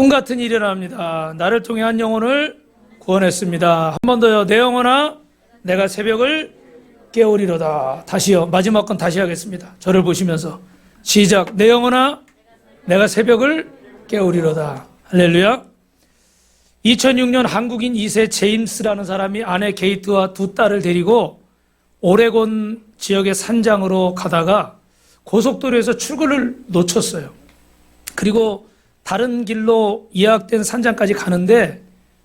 같은 일이 일어납니다. 나를 통해 한 영혼을 구원했습니다. 한 번 더요. 내 영혼아 내가 새벽을 깨우리로다. 다시요. 마지막 건 다시 하겠습니다. 저를 보시면서 시작. 내 영혼아 내가 새벽을 깨우리로다. 할렐루야. 2006년 한국인 2세 제임스라는 사람이 아내 게이트와 두 딸을 데리고 오레곤 지역의 산장으로 가다가 고속도로에서 출구를 놓쳤어요. 그리고 다른 길로 예약된 산장까지 가는데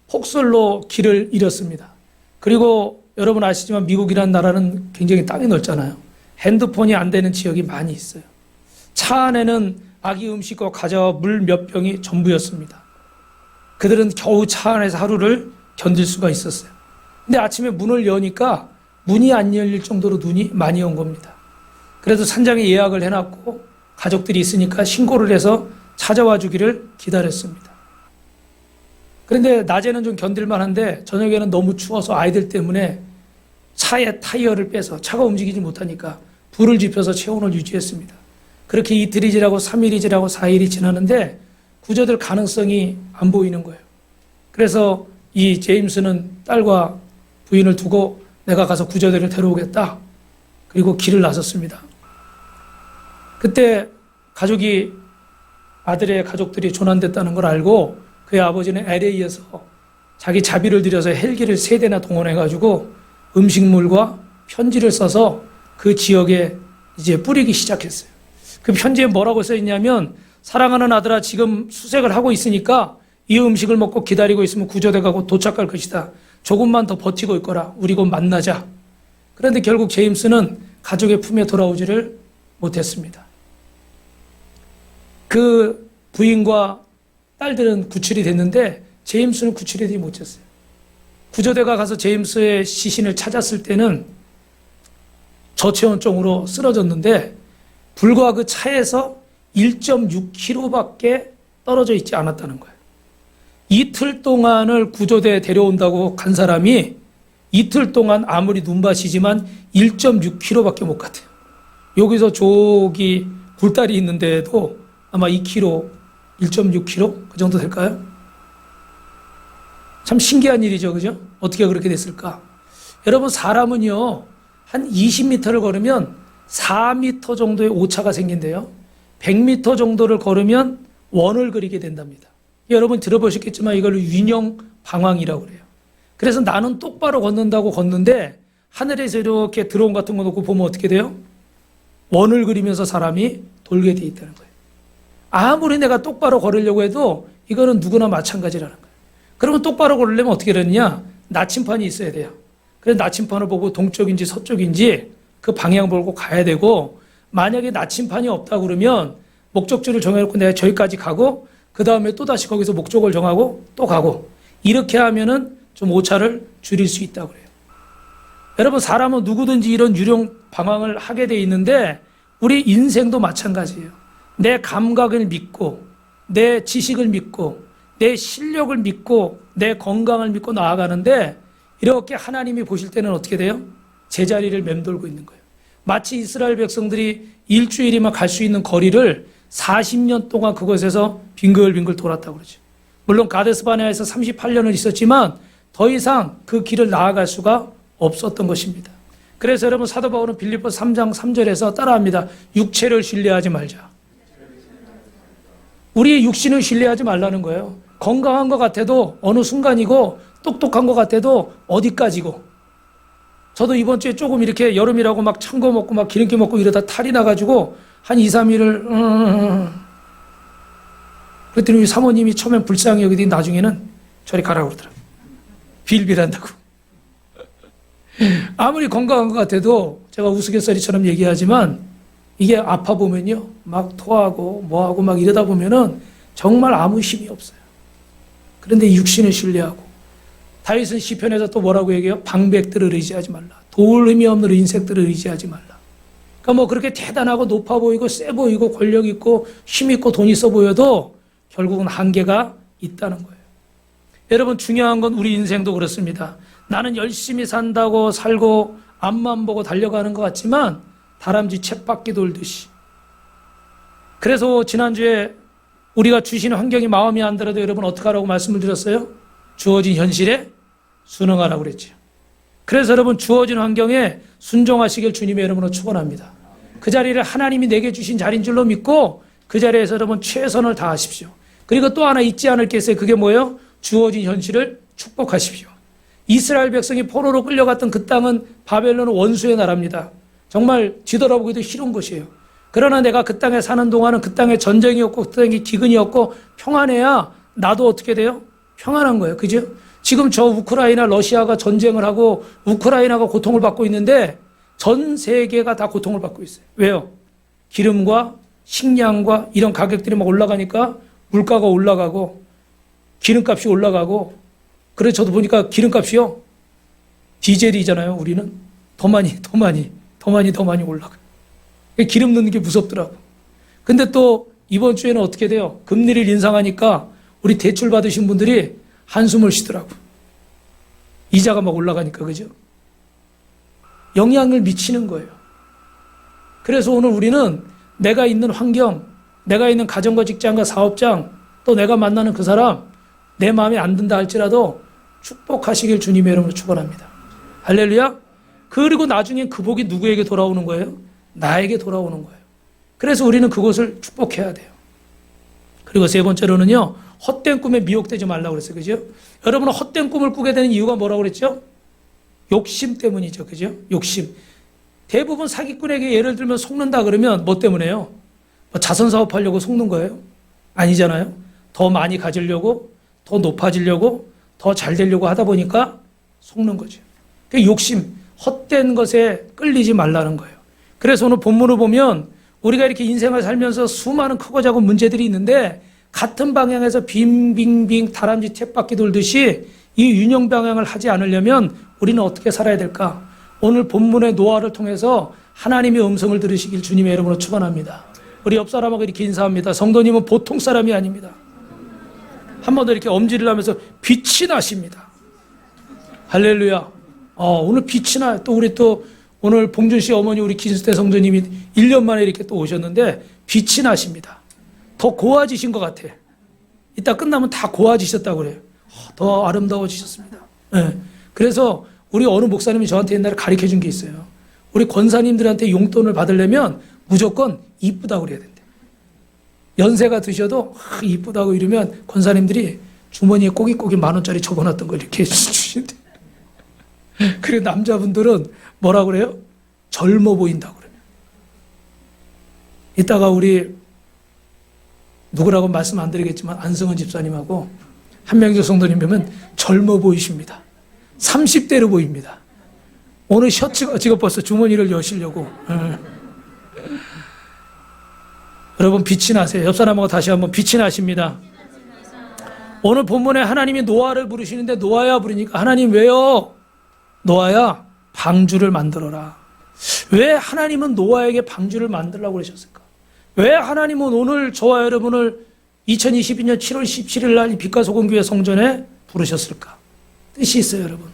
폭설로 길을 잃었습니다. 그리고 여러분 아시지만 미국이라는 나라는 굉장히 땅이 넓잖아요. 핸드폰이 안 되는 지역이 많이 있어요. 차 안에는 아기 음식과 과자와 물 몇 병이 전부였습니다. 그들은 겨우 차 안에서 하루를 견딜 수가 있었어요. 근데 아침에 문을 여니까 문이 안 열릴 정도로 눈이 많이 온 겁니다. 그래도 산장에 예약을 해놨고 가족들이 있으니까 신고를 해서 찾아와 주기를 기다렸습니다. 그런데 낮에는 좀 견딜만 한데 저녁에는 너무 추워서 아이들 때문에 차에 타이어를 빼서 차가 움직이지 못하니까 불을 지펴서 체온을 유지했습니다. 그렇게 이틀이 지나고 3일이 지나고 4일이 지나는데 구조될 가능성이 안 보이는 거예요. 그래서 이 제임스는 딸과 부인을 두고 내가 가서 구조대를 데려오겠다. 그리고 길을 나섰습니다. 그때 아들의 가족들이 조난됐다는 걸 알고 그의 아버지는 LA에서 자기 자비를 들여서 헬기를 3대나 동원해가지고 음식물과 편지를 써서 그 지역에 이제 뿌리기 시작했어요. 그 편지에 뭐라고 써있냐면 사랑하는 아들아 지금 수색을 하고 있으니까 이 음식을 먹고 기다리고 있으면 구조대가 도착할 것이다. 조금만 더 버티고 있거라. 우리 곧 만나자. 그런데 결국 제임스는 가족의 품에 돌아오지를 못했습니다. 그 부인과 딸들은 구출이 됐는데 제임스는 구출이 되지 못했어요. 구조대가 가서 제임스의 시신을 찾았을 때는 저체온증으로 쓰러졌는데 불과 그 차에서 1.6km밖에 떨어져 있지 않았다는 거예요. 이틀 동안을 구조대에 데려온다고 간 사람이 이틀 동안 아무리 눈밭이지만 1.6km밖에 못 갔대요. 여기서 저기 굴다리 있는데도 아마 2km, 1.6km 그 정도 될까요? 참 신기한 일이죠, 그죠? 어떻게 그렇게 됐을까? 여러분 사람은요 한 20m를 걸으면 4m 정도의 오차가 생긴대요. 100m 정도를 걸으면 원을 그리게 된답니다. 여러분 들어보셨겠지만 이걸 윤형 방황이라고 그래요. 그래서 나는 똑바로 걷는다고 걷는데 하늘에서 이렇게 드론 같은 거 놓고 보면 어떻게 돼요? 원을 그리면서 사람이 돌게 돼 있다는 거예요. 아무리 내가 똑바로 걸으려고 해도 이거는 누구나 마찬가지라는 거예요. 그러면 똑바로 걸으려면 어떻게 되느냐? 나침판이 있어야 돼요. 그래서 나침판을 보고 동쪽인지 서쪽인지 그 방향 보고 가야 되고 만약에 나침판이 없다 그러면 목적지를 정해놓고 내가 저기까지 가고 그 다음에 또다시 거기서 목적을 정하고 또 가고 이렇게 하면은 좀 오차를 줄일 수 있다고 그래요. 여러분 사람은 누구든지 이런 유령 방황을 하게 돼 있는데 우리 인생도 마찬가지예요. 내 감각을 믿고 내 지식을 믿고 내 실력을 믿고 내 건강을 믿고 나아가는데 이렇게 하나님이 보실 때는 어떻게 돼요? 제자리를 맴돌고 있는 거예요. 마치 이스라엘 백성들이 일주일이면 갈 수 있는 거리를 40년 동안 그곳에서 빙글빙글 돌았다고 그러죠. 물론 가데스바네아에서 38년을 있었지만 더 이상 그 길을 나아갈 수가 없었던 것입니다. 그래서 여러분 사도 바울은 빌립보서 3장 3절에서 따라합니다. 육체를 신뢰하지 말자. 우리의 육신을 신뢰하지 말라는 거예요. 건강한 것 같아도 어느 순간이고 똑똑한 것 같아도 어디까지고. 저도 이번 주에 조금 이렇게 여름이라고 막 찬 거 먹고 막 기름기 먹고 이러다 탈이 나가지고 한 2, 3일을 그랬더니 우리 사모님이 처음엔 불쌍히 여기더니 나중에는 저리 가라고 그러더라고요. 빌빌한다고. 아무리 건강한 것 같아도 제가 우스갯소리처럼 얘기하지만 이게 아파 보면요 막 토하고 뭐하고 막 이러다 보면은 정말 아무 힘이 없어요. 그런데 육신을 신뢰하고 다윗은 시편에서 또 뭐라고 얘기해요? 방백들을 의지하지 말라. 도울 힘이 없는 인색들을 의지하지 말라. 그러니까 뭐 그렇게 대단하고 높아 보이고 세 보이고 권력 있고 힘 있고 돈 있어 보여도 결국은 한계가 있다는 거예요. 여러분 중요한 건 우리 인생도 그렇습니다. 나는 열심히 산다고 살고 앞만 보고 달려가는 것 같지만 다람쥐 쳇바퀴 돌듯이. 그래서 지난주에 우리가 주시는 환경이 마음에 안 들어도 여러분 어떻게 하라고 말씀을 드렸어요? 주어진 현실에 순응하라고 그랬죠. 그래서 여러분 주어진 환경에 순종하시길 주님의 이름으로 축원합니다. 그 자리를 하나님이 내게 주신 자리인 줄로 믿고 그 자리에서 여러분 최선을 다하십시오. 그리고 또 하나 잊지 않을 게 있어요. 그게 뭐예요? 주어진 현실을 축복하십시오. 이스라엘 백성이 포로로 끌려갔던 그 땅은 바벨론은 원수의 나라입니다. 정말 뒤돌아보기도 싫은 곳이에요. 그러나 내가 그 땅에 사는 동안은 그 땅에 전쟁이 없고 그 땅에 기근이 없고 평안해야 나도 어떻게 돼요? 평안한 거예요. 그죠? 지금 저 우크라이나 러시아가 전쟁을 하고 우크라이나가 고통을 받고 있는데 전 세계가 다 고통을 받고 있어요. 왜요? 기름과 식량과 이런 가격들이 막 올라가니까 물가가 올라가고 기름값이 올라가고 그래서 저도 보니까 기름값이요. 디젤이잖아요. 우리는 더 많이 올라가요. 기름 넣는 게 무섭더라고. 근데 또 이번 주에는 어떻게 돼요? 금리를 인상하니까 우리 대출 받으신 분들이 한숨을 쉬더라고. 이자가 막 올라가니까, 그죠? 영향을 미치는 거예요. 그래서 오늘 우리는 내가 있는 환경, 내가 있는 가정과 직장과 사업장, 또 내가 만나는 그 사람, 내 마음에 안 든다 할지라도 축복하시길 주님의 이름으로 축원합니다. 할렐루야. 그리고 나중에 그 복이 누구에게 돌아오는 거예요? 나에게 돌아오는 거예요. 그래서 우리는 그것을 축복해야 돼요. 그리고 세 번째로는요, 헛된 꿈에 미혹되지 말라고 그랬어요. 그죠? 여러분은 헛된 꿈을 꾸게 되는 이유가 뭐라고 그랬죠? 욕심 때문이죠. 그죠? 욕심. 대부분 사기꾼에게 예를 들면 속는다 그러면 뭐 때문에요? 뭐 자선 사업하려고 속는 거예요? 아니잖아요. 더 많이 가지려고, 더 높아지려고, 더 잘 되려고 하다 보니까 속는 거죠. 그 욕심, 헛된 것에 끌리지 말라는 거예요. 그래서 오늘 본문을 보면 우리가 이렇게 인생을 살면서 수많은 크고 작은 문제들이 있는데 같은 방향에서 빙빙빙 다람쥐 쳇바퀴 돌듯이 이 균형 방향을 하지 않으려면 우리는 어떻게 살아야 될까? 오늘 본문의 노아를 통해서 하나님의 음성을 들으시길 주님의 이름으로 축원합니다. 우리 옆 사람하고 이렇게 인사합니다. 성도님은 보통 사람이 아닙니다. 한 번 더 이렇게 엄지를 하면서 빛이 나십니다. 할렐루야. 오늘 빛이 나요. 또 우리 또 오늘 봉준 씨 어머니 우리 기수대 성도님이 1년 만에 이렇게 또 오셨는데 빛이 나십니다. 더 고와지신 것 같아. 이따 끝나면 다 고와지셨다고 그래요. 더 아름다워지셨습니다. 네. 그래서 우리 어느 목사님이 저한테 옛날에 가르쳐 준 게 있어요. 우리 권사님들한테 용돈을 받으려면 무조건 이쁘다고 그래야 된대. 연세가 드셔도 이쁘다고 이러면 권사님들이 주머니에 꼬깃꼬깃 10,000원짜리 접어놨던 걸 이렇게 주신대. 그리고 남자분들은 뭐라고 그래요? 젊어 보인다고 그래요. 이따가 우리 누구라고 말씀 안 드리겠지만 안승원 집사님하고 한명조 성도님 보면 젊어 보이십니다. 30대로 보입니다. 오늘 셔츠가 지금 벌써 주머니를 여시려고. 여러분 빛이 나세요. 옆 사람하고 다시 한번 빛이 나십니다. 오늘 본문에 하나님이 노아를 부르시는데 노아야 부르니까 하나님 왜요? 노아야 방주를 만들어라. 왜 하나님은 노아에게 방주를 만들라고 그러셨을까? 왜 하나님은 오늘 저와 여러분을 2022년 7월 17일 날 빛과 소금 교회 성전에 부르셨을까? 뜻이 있어요, 여러분.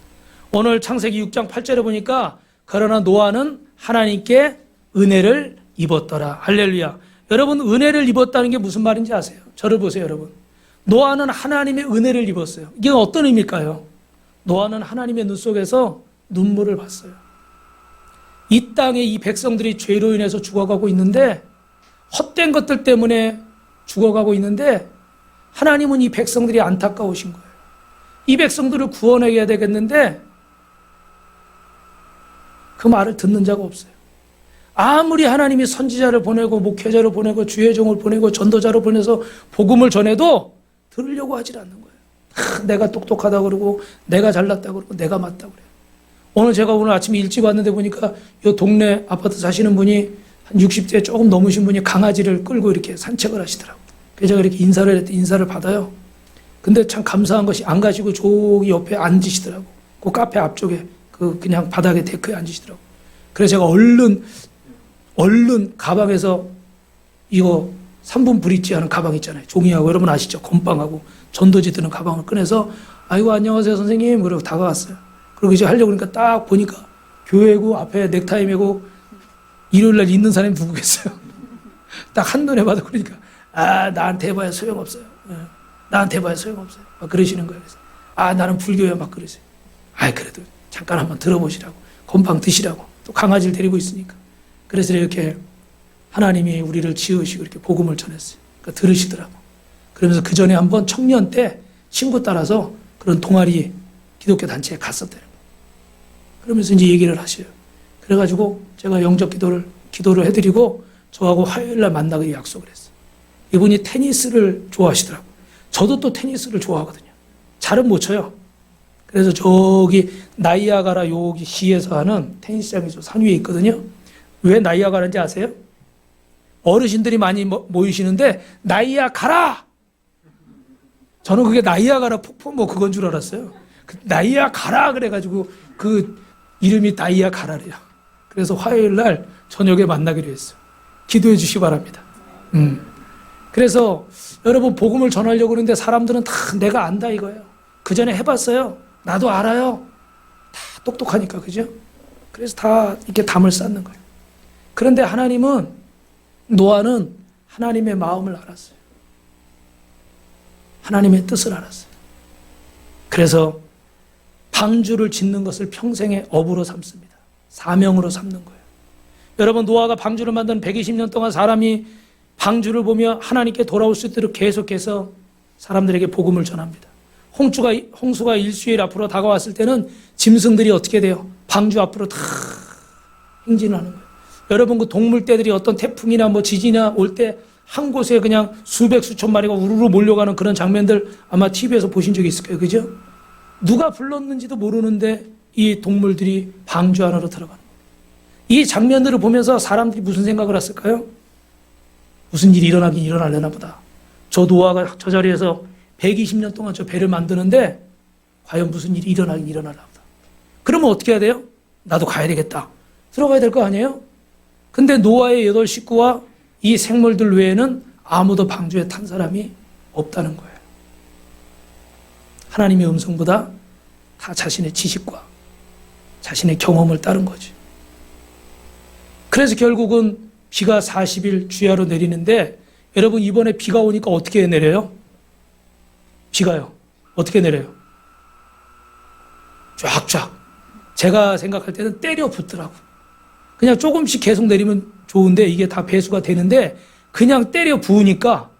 오늘 창세기 6장 8절에 보니까 그러나 노아는 하나님께 은혜를 입었더라. 할렐루야. 여러분 은혜를 입었다는 게 무슨 말인지 아세요? 저를 보세요, 여러분. 노아는 하나님의 은혜를 입었어요. 이게 어떤 의미일까요? 노아는 하나님의 눈 속에서 눈물을 봤어요. 이 땅에 이 백성들이 죄로 인해서 죽어가고 있는데 헛된 것들 때문에 죽어가고 있는데 하나님은 이 백성들이 안타까우신 거예요. 이 백성들을 구원해야 되겠는데 그 말을 듣는 자가 없어요. 아무리 하나님이 선지자를 보내고 목회자를 보내고 주의 종을 보내고 전도자를 보내서 복음을 전해도 들으려고 하질 않는 거예요. 내가 똑똑하다 그러고 내가 잘났다 그러고 내가 맞다 그래요. 오늘 제가 오늘 아침에 일찍 왔는데 보니까 이 동네 아파트 사시는 분이 한 60대 조금 넘으신 분이 강아지를 끌고 이렇게 산책을 하시더라고요. 그래서 제가 이렇게 인사를 했더니 인사를 받아요. 근데 참 감사한 것이 안 가시고 저기 옆에 앉으시더라고. 그 카페 앞쪽에 그 그냥 바닥에 데크에 앉으시더라고. 그래서 제가 얼른 가방에서 이거 3분 브릿지 하는 가방 있잖아요. 종이하고 여러분 아시죠? 건빵하고 전도지 드는 가방을 꺼내서 아이고 안녕하세요 선생님 그러고 다가왔어요. 그리고 이제 하려고 그러니까 딱 보니까 교회고 앞에 넥타이 메고 일요일날 있는 사람이 누구겠어요? 딱 한눈에 봐도 그러니까 나한테 해봐야 소용없어요. 나한테 해봐야 소용없어요. 막 그러시는 거예요. 그래서 나는 불교야 막 그러세요. 그래도 잠깐 한번 들어보시라고. 곰팡 드시라고. 또 강아지를 데리고 있으니까. 그래서 이렇게 하나님이 우리를 지으시고 이렇게 복음을 전했어요. 그러니까 들으시더라고. 그러면서 그 전에 한번 청년 때 친구 따라서 그런 동아리 기독교 단체에 갔었대요. 그러면서 이제 얘기를 하셔요. 그래가지고 제가 영접 기도를 해드리고 저하고 화요일 날 만나기로 약속을 했어요. 이분이 테니스를 좋아하시더라고. 저도 또 테니스를 좋아하거든요. 잘은 못 쳐요. 그래서 저기 나이아가라 여기 시에서 하는 테니스장이 산 위에 있거든요. 왜 나이아가라인지 아세요? 어르신들이 많이 모이시는데 나이아가라! 저는 그게 나이아가라 폭포 뭐 그건 줄 알았어요. 나이아가라 그래가지고 그 이름이 나이아가라래요. 그래서 화요일 날 저녁에 만나기로 했어요. 기도해 주시기 바랍니다. 그래서 여러분 복음을 전하려고 그러는데 사람들은 다 내가 안다 이거예요. 그 전에 해봤어요. 나도 알아요. 다 똑똑하니까 그죠? 그래서 다 이렇게 담을 쌓는 거예요. 그런데 노아는 하나님의 마음을 알았어요. 하나님의 뜻을 알았어요. 그래서 방주를 짓는 것을 평생의 업으로 삼습니다. 사명으로 삼는 거예요. 여러분 노아가 방주를 만든 120년 동안 사람이 방주를 보며 하나님께 돌아올 수 있도록 계속해서 사람들에게 복음을 전합니다. 홍수가 일수일 앞으로 다가왔을 때는 짐승들이 어떻게 돼요? 방주 앞으로 다 행진하는 거예요. 여러분 그 동물떼들이 어떤 태풍이나 뭐 지진이나 올 때 한 곳에 그냥 수백 수천 마리가 우르르 몰려가는 그런 장면들 아마 TV에서 보신 적이 있을 거예요. 그죠? 누가 불렀는지도 모르는데 이 동물들이 방주 안으로 들어가는 거예요. 이 장면들을 보면서 사람들이 무슨 생각을 했을까요? 무슨 일이 일어나긴 일어나려나 보다. 저 노아가 저 자리에서 120년 동안 저 배를 만드는데 과연 무슨 일이 일어나긴 일어나려나 보다. 그러면 어떻게 해야 돼요? 나도 가야 되겠다. 들어가야 될 거 아니에요? 근데 노아의 8 식구와 이 생물들 외에는 아무도 방주에 탄 사람이 없다는 거예요. 하나님의 음성보다 다 자신의 지식과 자신의 경험을 따른 거지. 그래서 결국은 비가 40일 주야로 내리는데 여러분 이번에 비가 오니까 어떻게 내려요? 비가요. 어떻게 내려요? 쫙쫙. 제가 생각할 때는 때려 붓더라고. 그냥 조금씩 계속 내리면 좋은데 이게 다 배수가 되는데 그냥 때려 부으니까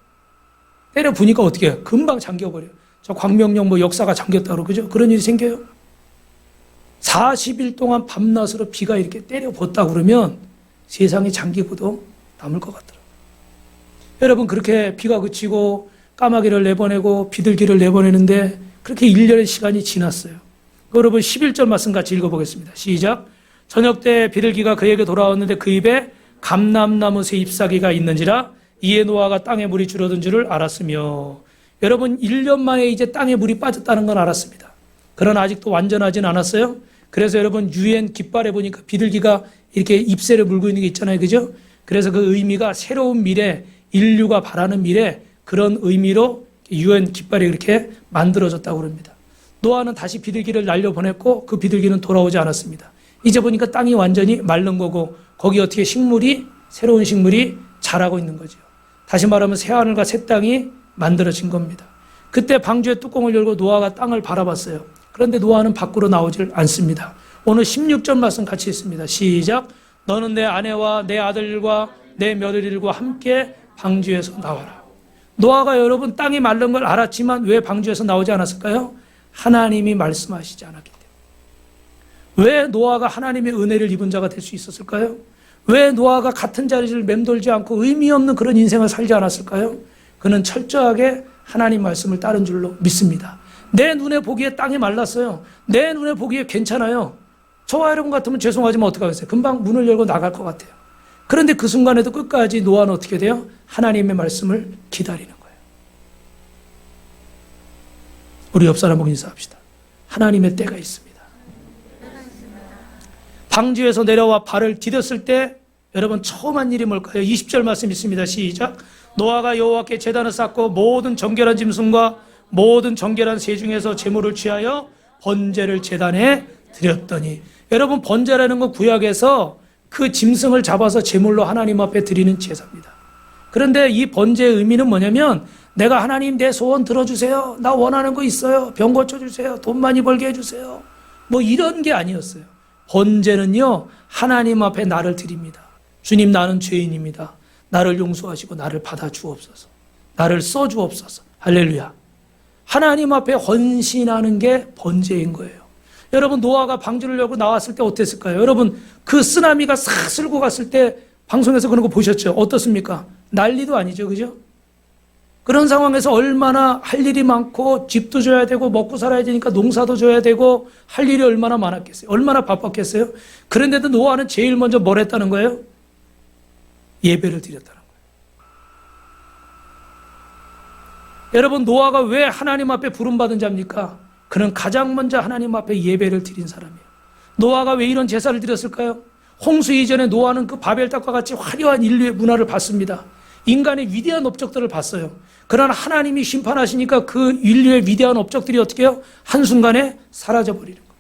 어떻게 해요? 금방 잠겨버려요. 저 광명역 뭐 역사가 잠겼다고 그죠? 그런 일이 생겨요. 40일 동안 밤낮으로 비가 이렇게 때려 붓다 그러면 세상이 잠기고도 남을 것 같더라고요. 여러분 그렇게 비가 그치고 까마귀를 내보내고 비둘기를 내보내는데 그렇게 1년의 시간이 지났어요. 여러분 11절 말씀 같이 읽어보겠습니다. 시작. 저녁 때 비둘기가 그에게 돌아왔는데 그 입에 감람나무 새 잎사귀가 있는지라 이에 노아가 땅에 물이 줄어든 줄을 알았으며 여러분 1년 만에 이제 땅에 물이 빠졌다는 건 알았습니다. 그러나 아직도 완전하진 않았어요. 그래서 여러분 유엔 깃발에 보니까 비둘기가 이렇게 잎새를 물고 있는 게 있잖아요. 그죠? 그래서 그 의미가 새로운 미래, 인류가 바라는 미래 그런 의미로 유엔 깃발이 이렇게 만들어졌다고 그럽니다. 노아는 다시 비둘기를 날려보냈고 그 비둘기는 돌아오지 않았습니다. 이제 보니까 땅이 완전히 마른 거고 거기 어떻게 새로운 식물이 자라고 있는 거죠. 다시 말하면 새하늘과 새 땅이 만들어진 겁니다. 그때 방주의 뚜껑을 열고 노아가 땅을 바라봤어요. 그런데 노아는 밖으로 나오질 않습니다. 오늘 16절 말씀 같이 있습니다. 시작. 너는 내 아내와 내 아들과 내 며느리들과 함께 방주에서 나와라. 노아가 여러분 땅이 마른 걸 알았지만 왜 방주에서 나오지 않았을까요? 하나님이 말씀하시지 않았기 때문에. 왜 노아가 하나님의 은혜를 입은 자가 될 수 있었을까요? 왜 노아가 같은 자리를 맴돌지 않고 의미 없는 그런 인생을 살지 않았을까요? 그는 철저하게 하나님 말씀을 따른 줄로 믿습니다. 내 눈에 보기에 땅이 말랐어요. 내 눈에 보기에 괜찮아요. 저와 여러분 같으면 죄송하지만 어떡하겠어요? 금방 문을 열고 나갈 것 같아요. 그런데 그 순간에도 끝까지 노아는 어떻게 돼요? 하나님의 말씀을 기다리는 거예요. 우리 옆 사람 보고 인사합시다. 하나님의 때가 있습니다. 방주에서 내려와 발을 디뎠을 때 여러분 처음 한 일이 뭘까요? 20절 말씀 있습니다. 시작. 노아가 여호와께 제단을 쌓고 모든 정결한 짐승과 모든 정결한 새 중에서 제물을 취하여 번제를 제단에 드렸더니 여러분 번제라는 건 구약에서 그 짐승을 잡아서 제물로 하나님 앞에 드리는 제사입니다. 그런데 이 번제의 의미는 뭐냐면 내가 하나님 내 소원 들어주세요. 나 원하는 거 있어요. 병 고쳐주세요. 돈 많이 벌게 해주세요. 뭐 이런 게 아니었어요. 번제는요, 하나님 앞에 나를 드립니다. 주님, 나는 죄인입니다. 나를 용서하시고 나를 받아주옵소서. 나를 써주옵소서. 할렐루야. 하나님 앞에 헌신하는 게 번제인 거예요. 여러분, 노아가 방주를 열고 나왔을 때 어땠을까요? 여러분, 그 쓰나미가 싹 쓸고 갔을 때 방송에서 그런 거 보셨죠? 어떻습니까? 난리도 아니죠, 그죠? 그런 상황에서 얼마나 할 일이 많고 집도 줘야 되고 먹고 살아야 되니까 농사도 줘야 되고 할 일이 얼마나 많았겠어요? 얼마나 바빴겠어요? 그런데도 노아는 제일 먼저 뭘 했다는 거예요? 예배를 드렸다는 거예요. 여러분, 노아가 왜 하나님 앞에 부름받은 자입니까? 그는 가장 먼저 하나님 앞에 예배를 드린 사람이에요. 노아가 왜 이런 제사를 드렸을까요? 홍수 이전에 노아는 그 바벨탑과 같이 화려한 인류의 문화를 봤습니다. 인간의 위대한 업적들을 봤어요. 그러나 하나님이 심판하시니까 그 인류의 위대한 업적들이 어떻게 해요? 한순간에 사라져버리는 거예요.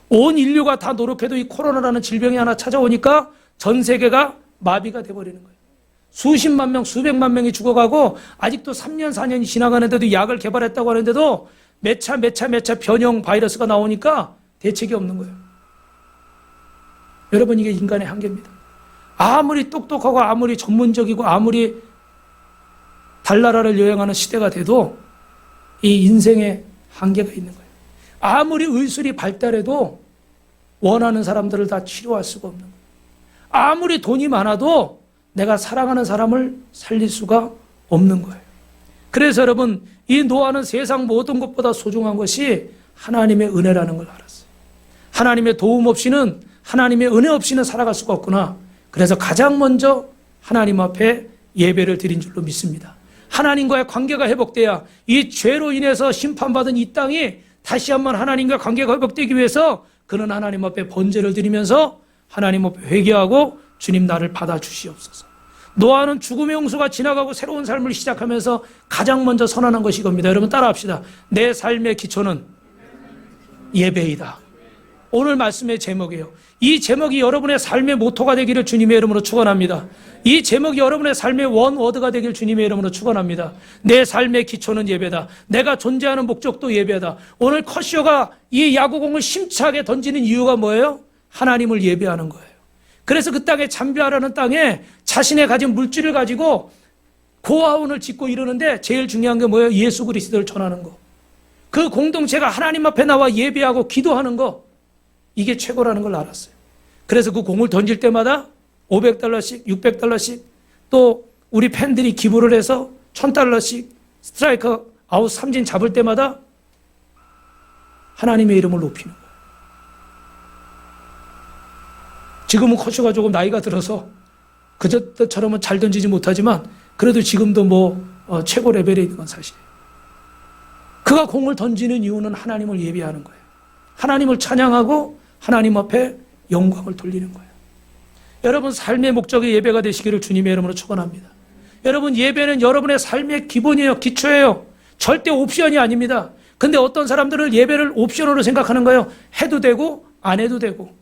온 인류가 다 노력해도 이 코로나라는 질병이 하나 찾아오니까 전 세계가 마비가 돼버리는 거예요. 수십만 명, 수백만 명이 죽어가고 아직도 3년, 4년이 지나가는데도 약을 개발했다고 하는데도 몇 차 변형 바이러스가 나오니까 대책이 없는 거예요. 여러분, 이게 인간의 한계입니다. 아무리 똑똑하고 아무리 전문적이고 아무리 달나라를 여행하는 시대가 돼도 이 인생에 한계가 있는 거예요. 아무리 의술이 발달해도 원하는 사람들을 다 치료할 수가 없는 거예요. 아무리 돈이 많아도 내가 사랑하는 사람을 살릴 수가 없는 거예요. 그래서 여러분, 이 노아는 세상 모든 것보다 소중한 것이 하나님의 은혜라는 걸 알았어요. 하나님의 도움 없이는, 하나님의 은혜 없이는 살아갈 수가 없구나. 그래서 가장 먼저 하나님 앞에 예배를 드린 줄로 믿습니다. 하나님과의 관계가 회복돼야 이 죄로 인해서 심판받은 이 땅이 다시 한번 하나님과 관계가 회복되기 위해서 그는 하나님 앞에 번제를 드리면서 하나님 앞에 회개하고 주님, 나를 받아주시옵소서. 노아는 죽음의 홍수가 지나가고 새로운 삶을 시작하면서 가장 먼저 선언한 것이 이겁니다. 여러분, 따라합시다. 내 삶의 기초는 예배이다. 오늘 말씀의 제목이에요. 이 제목이 여러분의 삶의 모토가 되기를 주님의 이름으로 축원합니다. 이 제목이 여러분의 삶의 원워드가 되길 주님의 이름으로 축원합니다. 내 삶의 기초는 예배다. 내가 존재하는 목적도 예배다. 오늘 커쇼가 이 야구공을 심차게 던지는 이유가 뭐예요? 하나님을 예배하는 거예요. 그래서 그 땅에 잠비아라는 땅에 자신의 가진 물질을 가지고 고아원을 짓고 이러는데 제일 중요한 게 뭐예요? 예수 그리스도를 전하는 거. 그 공동체가 하나님 앞에 나와 예배하고 기도하는 거, 이게 최고라는 걸 알았어요. 그래서 그 공을 던질 때마다 $500, $600, 또 우리 팬들이 기부를 해서 $1000 스트라이커 아웃 삼진 잡을 때마다 하나님의 이름을 높이는 거예요. 지금은 커쇼가 조금 나이가 들어서 그저처럼은 잘 던지지 못하지만 그래도 지금도 최고 레벨에 있는 건 사실이에요. 그가 공을 던지는 이유는 하나님을 예배하는 거예요. 하나님을 찬양하고 하나님 앞에 영광을 돌리는 거예요. 여러분, 삶의 목적이 예배가 되시기를 주님의 이름으로 축원합니다. 여러분, 예배는 여러분의 삶의 기본이에요. 기초예요. 절대 옵션이 아닙니다. 근데 어떤 사람들은 예배를 옵션으로 생각하는 거예요. 해도 되고 안 해도 되고,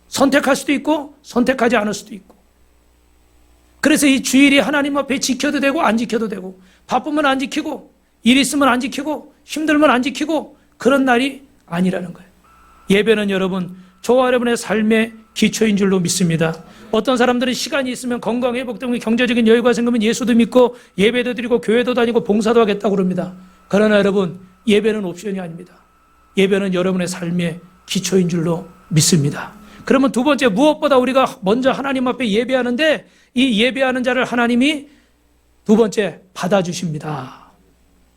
선택할 수도 있고 선택하지 않을 수도 있고. 그래서 이 주일이 하나님 앞에 지켜도 되고 안 지켜도 되고, 바쁘면 안 지키고 일 있으면 안 지키고 힘들면 안 지키고, 그런 날이 아니라는 거예요. 예배는 여러분, 저와 여러분의 삶의 기초인 줄로 믿습니다. 어떤 사람들은 시간이 있으면 건강 회복되면 경제적인 여유가 생기면 예수도 믿고 예배도 드리고 교회도 다니고 봉사도 하겠다고 그럽니다. 그러나 여러분, 예배는 옵션이 아닙니다. 예배는 여러분의 삶의 기초인 줄로 믿습니다. 그러면 두 번째, 무엇보다 우리가 먼저 하나님 앞에 예배하는데 이 예배하는 자를 하나님이 두 번째 받아주십니다.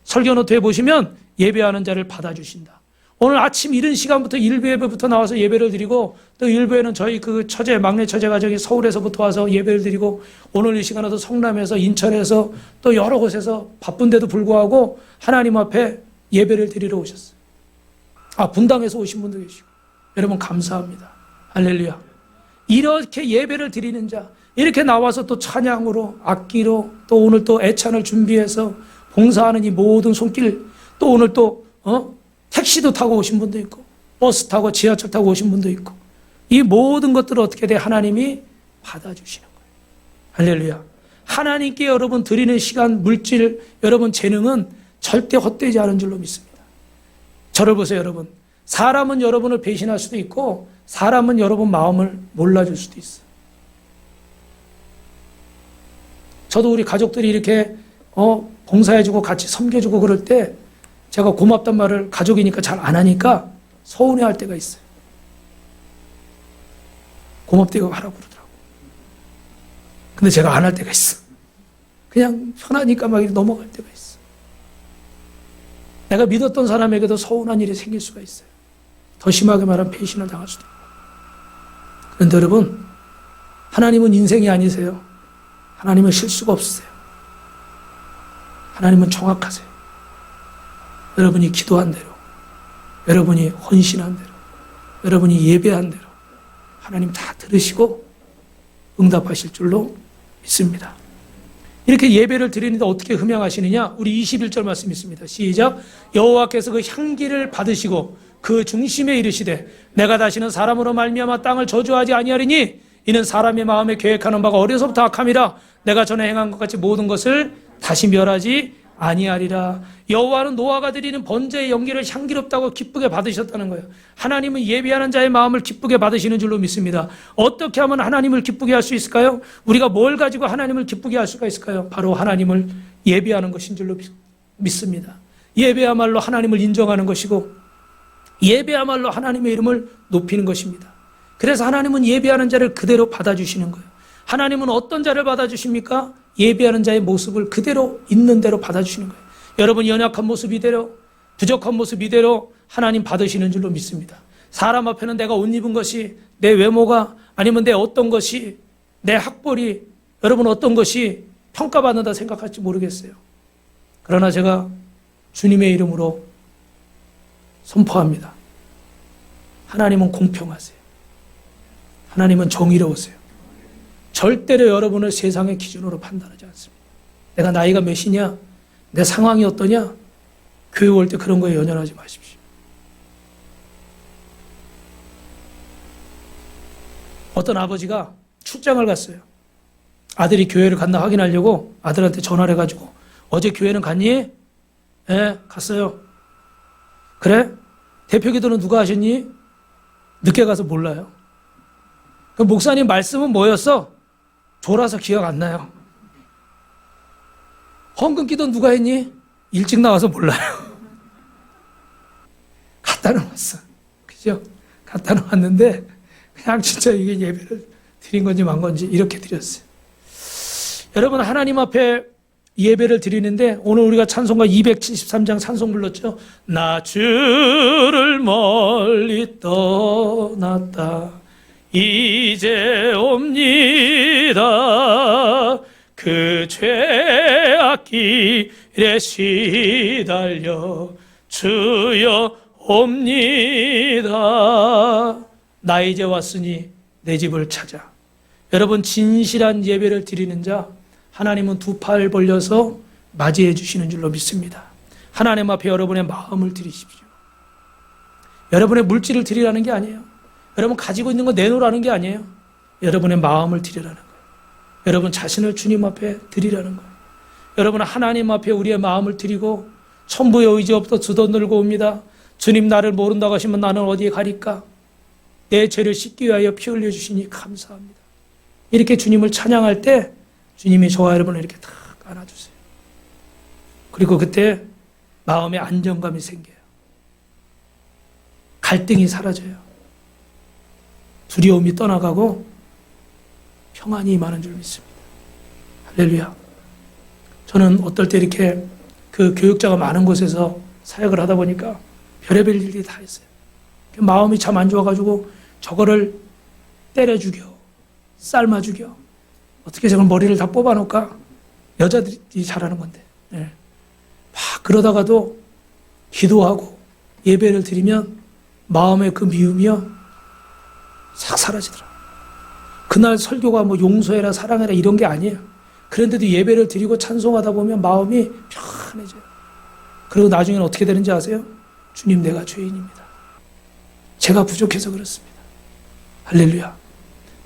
설교 노트에 보시면 예배하는 자를 받아주신다. 오늘 아침 이른 시간부터 일부 예배부터 나와서 예배를 드리고, 또 일부에는 저희 그 처제, 막내 처제가 저기 서울에서부터 와서 예배를 드리고, 오늘 이 시간에도 성남에서, 인천에서, 또 여러 곳에서 바쁜데도 불구하고 하나님 앞에 예배를 드리러 오셨어요. 분당에서 오신 분도 계시고. 여러분, 감사합니다. 할렐루야. 이렇게 예배를 드리는 자, 이렇게 나와서 또 찬양으로, 악기로, 또 오늘 또 애찬을 준비해서 봉사하는 이 모든 손길, 또 오늘 또 택시도 타고 오신 분도 있고, 버스 타고 지하철 타고 오신 분도 있고, 이 모든 것들을 어떻게 돼? 하나님이 받아주시는 거예요. 할렐루야. 하나님께 여러분 드리는 시간, 물질, 여러분 재능은 절대 헛되지 않은 줄로 믿습니다. 저를 보세요, 여러분. 사람은 여러분을 배신할 수도 있고 사람은 여러분 마음을 몰라줄 수도 있어요. 저도 우리 가족들이 이렇게 봉사해주고 같이 섬겨주고 그럴 때 제가 고맙단 말을 가족이니까 잘 안 하니까 서운해할 때가 있어요. 고맙다고 하라고 그러더라고. 근데 제가 안 할 때가 있어. 그냥 편하니까 막 넘어갈 때가 있어. 내가 믿었던 사람에게도 서운한 일이 생길 수가 있어요. 더 심하게 말하면 배신을 당할 수도 있고. 그런데 여러분, 하나님은 인생이 아니세요. 하나님은 실수가 없으세요. 하나님은 정확하세요. 여러분이 기도한 대로, 여러분이 헌신한 대로, 여러분이 예배한 대로 하나님 다 들으시고 응답하실 줄로 믿습니다. 이렇게 예배를 드리는데 어떻게 흠양하시느냐? 우리 21절 말씀 있습니다. 시작. 여호와께서 그 향기를 받으시고 그 중심에 이르시되 내가 다시는 사람으로 말미암아 땅을 저주하지 아니하리니 이는 사람의 마음에 계획하는 바가 어려서부터 악함이라 내가 전에 행한 것 같이 모든 것을 다시 멸하지 아니하리라. 여호와는 노아가 드리는 번제의 연기를 향기롭다고 기쁘게 받으셨다는 거예요. 하나님은 예배하는 자의 마음을 기쁘게 받으시는 줄로 믿습니다. 어떻게 하면 하나님을 기쁘게 할 수 있을까요? 우리가 뭘 가지고 하나님을 기쁘게 할 수가 있을까요? 바로 하나님을 예배하는 것인 줄로 믿습니다. 예배야말로 하나님을 인정하는 것이고 예배야말로 하나님의 이름을 높이는 것입니다. 그래서 하나님은 예배하는 자를 그대로 받아주시는 거예요. 하나님은 어떤 자를 받아주십니까? 예배하는 자의 모습을 그대로 있는 대로 받아주시는 거예요. 여러분 연약한 모습 이대로, 부족한 모습 이대로 하나님 받으시는 줄로 믿습니다. 사람 앞에는 내가 옷 입은 것이, 내 외모가, 아니면 내 어떤 것이, 내 학벌이, 여러분 어떤 것이 평가받는다 생각할지 모르겠어요. 그러나 제가 주님의 이름으로 선포합니다. 하나님은 공평하세요. 하나님은 정의로우세요. 절대로 여러분을 세상의 기준으로 판단하지 않습니다. 내가 나이가 몇이냐, 내 상황이 어떠냐, 교회 올 때 그런 거에 연연하지 마십시오. 어떤 아버지가 출장을 갔어요. 아들이 교회를 갔나 확인하려고 아들한테 전화를 해가지고 어제 교회는 갔니? 네, 갔어요. 그래? 대표 기도는 누가 하셨니? 늦게 가서 몰라요. 그 목사님 말씀은 뭐였어? 졸아서 기억 안 나요. 헌금 기도 누가 했니? 일찍 나와서 몰라요. 갖다 놓았어. 그죠? 갖다 놓았는데 그냥 진짜 이게 예배를 드린 건지 만 건지 이렇게 드렸어요. 여러분 하나님 앞에 예배를 드리는데 오늘 우리가 찬송가 273장 찬송 불렀죠. 나 주를 멀리 떠났다 이제 옵니다. 그 죄악 길에 시달려 주여 옵니다. 나 이제 왔으니 내 집을 찾아. 여러분 진실한 예배를 드리는 자 하나님은 두 팔 벌려서 맞이해 주시는 줄로 믿습니다. 하나님 앞에 여러분의 마음을 드리십시오. 여러분의 물질을 드리라는 게 아니에요. 여러분 가지고 있는 거 내놓으라는 게 아니에요. 여러분의 마음을 드리라는 거예요. 여러분 자신을 주님 앞에 드리라는 거예요. 여러분 하나님 앞에 우리의 마음을 드리고 천부의 의지 없어 두던 들고 옵니다. 주님 나를 모른다고 하시면 나는 어디에 가리까? 내 죄를 씻기 위하여 피 흘려주시니 감사합니다. 이렇게 주님을 찬양할 때 주님이 저와 여러분을 이렇게 탁 안아주세요. 그리고 그때 마음에 안정감이 생겨요. 갈등이 사라져요. 두려움이 떠나가고 평안이 임하는 줄 믿습니다. 할렐루야. 저는 어떨 때 이렇게 그 교육자가 많은 곳에서 사역을 하다 보니까 별의별 일이 다 있어요. 마음이 참 안 좋아가지고 저거를 때려 죽여, 삶아 죽여. 어떻게 저걸 머리를 다 뽑아놓을까? 여자들이 잘하는 건데. 네. 막 그러다가도 기도하고 예배를 드리면 마음의 그 미움이요 싹 사라지더라. 그날 설교가 뭐 용서해라 사랑해라 이런 게 아니에요. 그런데도 예배를 드리고 찬송하다 보면 마음이 편해져요. 그리고 나중에는 어떻게 되는지 아세요? 주님 내가 죄인입니다. 제가 부족해서 그렇습니다. 할렐루야.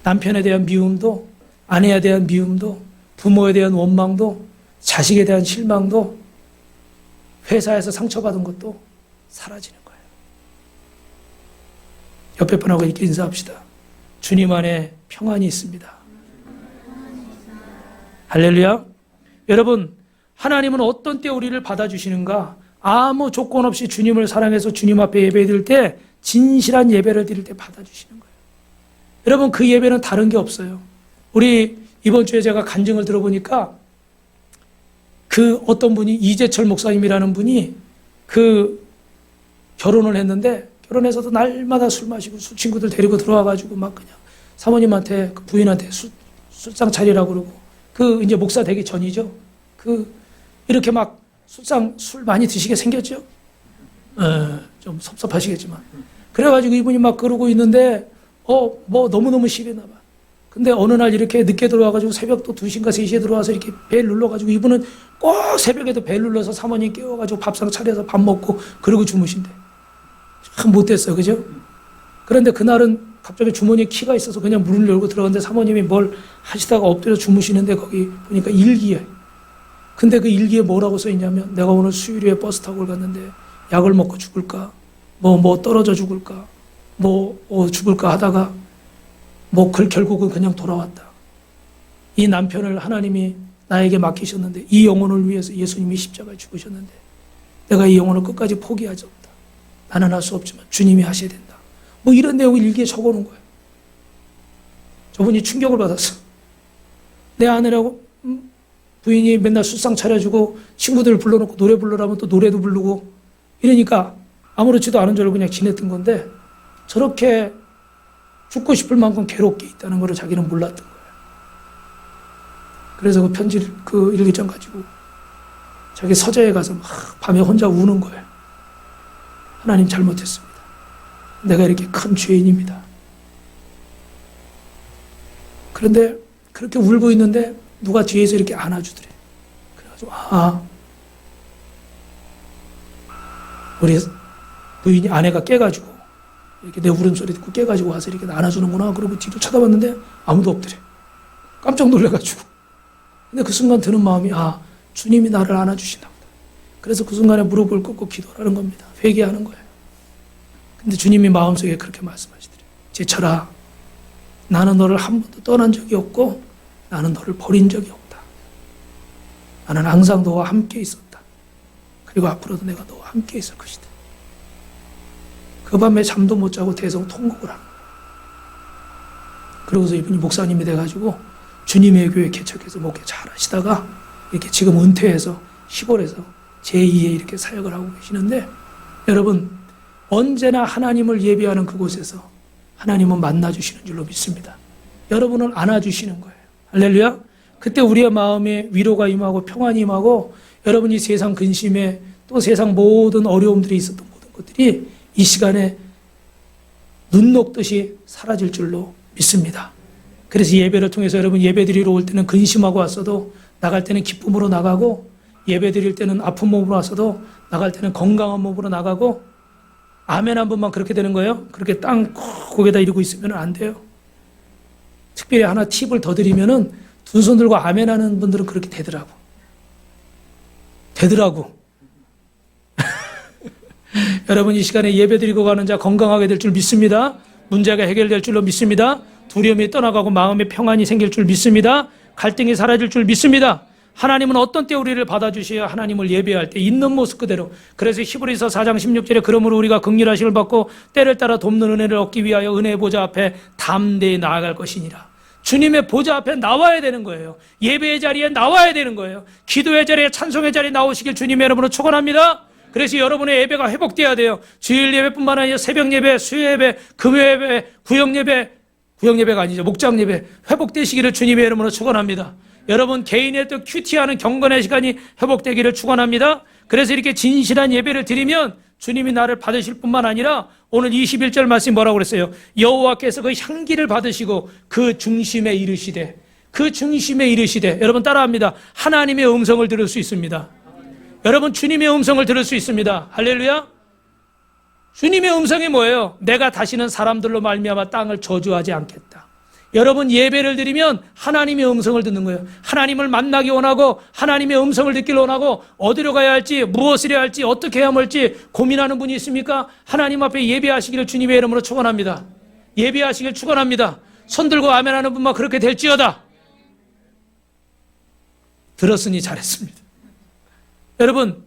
남편에 대한 미움도 아내에 대한 미움도 부모에 대한 원망도, 자식에 대한 실망도, 회사에서 상처받은 것도 사라지는 거예요. 옆에 분하고 이렇게 인사합시다. 주님 안에 평안이 있습니다. 할렐루야. 여러분, 하나님은 어떤 때 우리를 받아주시는가? 아무 조건 없이 주님을 사랑해서 주님 앞에 예배 드릴 때, 진실한 예배를 드릴 때 받아주시는 거예요. 여러분, 그 예배는 다른 게 없어요. 우리 이번 주에 제가 간증을 들어보니까 그 어떤 분이, 이재철 목사님이라는 분이 그 결혼을 했는데, 결혼해서도 날마다 술 마시고 술 친구들 데리고 들어와가지고 막 그냥 사모님한테, 그 부인한테 술상 차리라고 그러고, 그 이제 목사 되기 전이죠. 이렇게 막 술 많이 드시게 생겼죠. 좀 섭섭하시겠지만. 그래가지고 이분이 막 그러고 있는데, 뭐 너무너무 심했나 봐. 근데 어느 날 이렇게 늦게 들어와가지고 새벽도 2시인가 3시에 들어와서 이렇게 벨 눌러가지고, 이분은 꼭 새벽에도 벨 눌러서 사모님 깨워가지고 밥상 차려서 밥 먹고 그러고 주무신대. 참 못됐어요. 그죠? 그런데 그날은 갑자기 주머니에 키가 있어서 그냥 문을 열고 들어갔는데 사모님이 뭘 하시다가 엎드려 주무시는데 거기 보니까 일기에. 근데 그 일기에 뭐라고 써있냐면, 내가 오늘 수유리에 버스 타고 갔는데 약을 먹고 죽을까? 뭐 떨어져 죽을까? 죽을까 하다가 결국은 그냥 돌아왔다. 이 남편을 하나님이 나에게 맡기셨는데, 이 영혼을 위해서 예수님이 십자가에 죽으셨는데 내가 이 영혼을 끝까지 포기하지 없다. 나는 할 수 없지만 주님이 하셔야 된다. 이런 내용을 일기에 적어놓은 거예요. 저분이 충격을 받았어. 내 아내라고 부인이 맨날 술상 차려주고 친구들 불러놓고 노래 부르라면 또 노래도 부르고 이러니까 아무렇지도 않은 줄 알고 그냥 지냈던 건데, 저렇게 죽고 싶을 만큼 괴롭게 있다는 걸 자기는 몰랐던 거예요. 그래서 그 편지를, 그 일기장 가지고 자기 서재에 가서 막 밤에 혼자 우는 거예요. 하나님 잘못했습니다. 내가 이렇게 큰 죄인입니다. 그런데 그렇게 울고 있는데 누가 뒤에서 이렇게 안아주더래. 그래가지고, 우리 부인이, 아내가 깨가지고 이렇게 내 울음소리 듣고 깨가지고 와서 이렇게 안아주는구나. 그러고 뒤로 쳐다봤는데 아무도 없더래. 깜짝 놀라가지고. 근데 그 순간 드는 마음이, 주님이 나를 안아주시나 보다. 그래서 그 순간에 무릎을 꿇고 기도하는 겁니다. 회개하는 거예요. 근데 주님이 마음속에 그렇게 말씀하시더래요. 제철아, 나는 너를 한 번도 떠난 적이 없고 나는 너를 버린 적이 없다. 나는 항상 너와 함께 있었다. 그리고 앞으로도 내가 너와 함께 있을 것이다. 그 밤에 잠도 못 자고 대성 통곡을 하는 거예요. 그러고서 이분이 목사님이 돼가지고 주님의 교회 개척해서 목회 잘 하시다가 이렇게 지금 은퇴해서 시골에서 제2의 이렇게 사역을 하고 계시는데, 여러분, 언제나 하나님을 예배하는 그곳에서 하나님은 만나주시는 줄로 믿습니다. 여러분을 안아주시는 거예요. 할렐루야. 그때 우리의 마음에 위로가 임하고 평안이 임하고, 여러분이 세상 근심에 또 세상 모든 어려움들이 있었던 모든 것들이 이 시간에 눈 녹듯이 사라질 줄로 믿습니다. 그래서 예배를 통해서 여러분 예배 드리러 올 때는 근심하고 왔어도 나갈 때는 기쁨으로 나가고, 예배 드릴 때는 아픈 몸으로 왔어도 나갈 때는 건강한 몸으로 나가고, 아멘 한 번만 그렇게 되는 거예요. 그렇게 땅 고개다 이러고 있으면 안 돼요. 특별히 하나 팁을 더 드리면은, 두 손 들고 아멘 하는 분들은 그렇게 되더라고. 여러분, 이 시간에 예배 드리고 가는 자 건강하게 될 줄 믿습니다. 문제가 해결될 줄로 믿습니다. 두려움이 떠나가고 마음의 평안이 생길 줄 믿습니다. 갈등이 사라질 줄 믿습니다. 하나님은 어떤 때 우리를 받아주셔야 하나님을 예배할 때 있는 모습 그대로. 그래서 히브리서 4장 16절에 그러므로 우리가 긍휼하심을 받고 때를 따라 돕는 은혜를 얻기 위하여 은혜의 보좌 앞에 담대히 나아갈 것이니라. 주님의 보좌 앞에 나와야 되는 거예요. 예배의 자리에 나와야 되는 거예요. 기도의 자리에, 찬송의 자리에 나오시길 주님의 이름으로 축원합니다. 그래서 여러분의 예배가 회복돼야 돼요. 주일 예배뿐만 아니라 새벽 예배, 수요 예배, 금요 예배, 구역 예배가 아니죠. 목장 예배 회복되시기를 주님의 이름으로 축원합니다. 여러분 개인의 또 큐티하는 경건의 시간이 회복되기를 축원합니다. 그래서 이렇게 진실한 예배를 드리면 주님이 나를 받으실 뿐만 아니라 오늘 21절 말씀이 뭐라고 그랬어요? 여호와께서 그 향기를 받으시고 그 중심에 이르시되, 여러분 따라합니다. 하나님의 음성을 들을 수 있습니다. 여러분 주님의 음성을 들을 수 있습니다. 할렐루야. 주님의 음성이 뭐예요? 내가 다시는 사람들로 말미암아 땅을 저주하지 않겠다. 여러분 예배를 드리면 하나님의 음성을 듣는 거예요. 하나님을 만나기 원하고 하나님의 음성을 듣길 원하고 어디로 가야 할지 무엇을 해야 할지 어떻게 해야 할지 고민하는 분이 있습니까? 하나님 앞에 예배하시기를 주님의 이름으로 축원합니다. 예배하시길 축원합니다. 손 들고 아멘하는 분만 그렇게 될지어다. 들었으니 잘했습니다. 여러분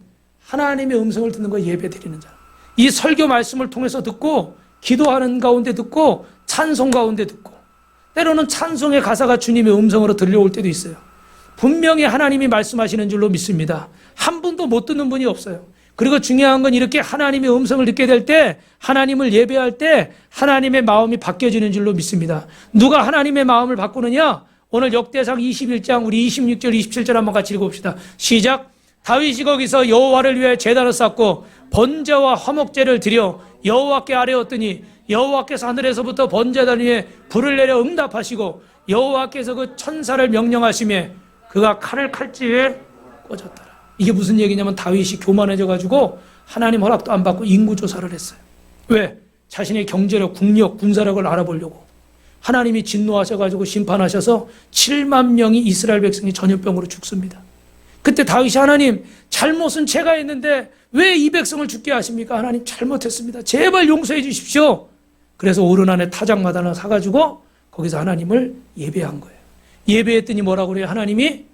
하나님의 음성을 듣는 거 예배 드리는 자. 이 설교 말씀을 통해서 듣고 기도하는 가운데 듣고 찬송 가운데 듣고 때로는 찬송의 가사가 주님의 음성으로 들려올 때도 있어요. 분명히 하나님이 말씀하시는 줄로 믿습니다. 한 분도 못 듣는 분이 없어요. 그리고 중요한 건 이렇게 하나님의 음성을 듣게 될 때 하나님을 예배할 때 하나님의 마음이 바뀌어지는 줄로 믿습니다. 누가 하나님의 마음을 바꾸느냐? 오늘 역대상 21장 우리 26절 27절 한번 같이 읽어봅시다. 시작. 다윗이 거기서 여호와를 위해 제단을 쌓고 번제와 화목제를 드려 여호와께 아뢰었더니 여호와께서 하늘에서부터 번제단 위에 불을 내려 응답하시고 여호와께서 그 천사를 명령하시매 그가 칼을 칼집에 꽂았더라. 이게 무슨 얘기냐면 다윗이 교만해져 가지고 하나님 허락도 안 받고 인구조사를 했어요. 왜? 자신의 경제력, 국력, 군사력을 알아보려고. 하나님이 진노하셔가지고 심판하셔서 7만 명이 이스라엘 백성이 전염병으로 죽습니다. 그때 다윗이 하나님 잘못은 제가 했는데 왜 이 백성을 죽게 하십니까? 하나님 잘못했습니다. 제발 용서해 주십시오. 그래서 오른 안에 타작마다 하나 사가지고 거기서 하나님을 예배한 거예요. 예배했더니 뭐라고 그래요? 하나님이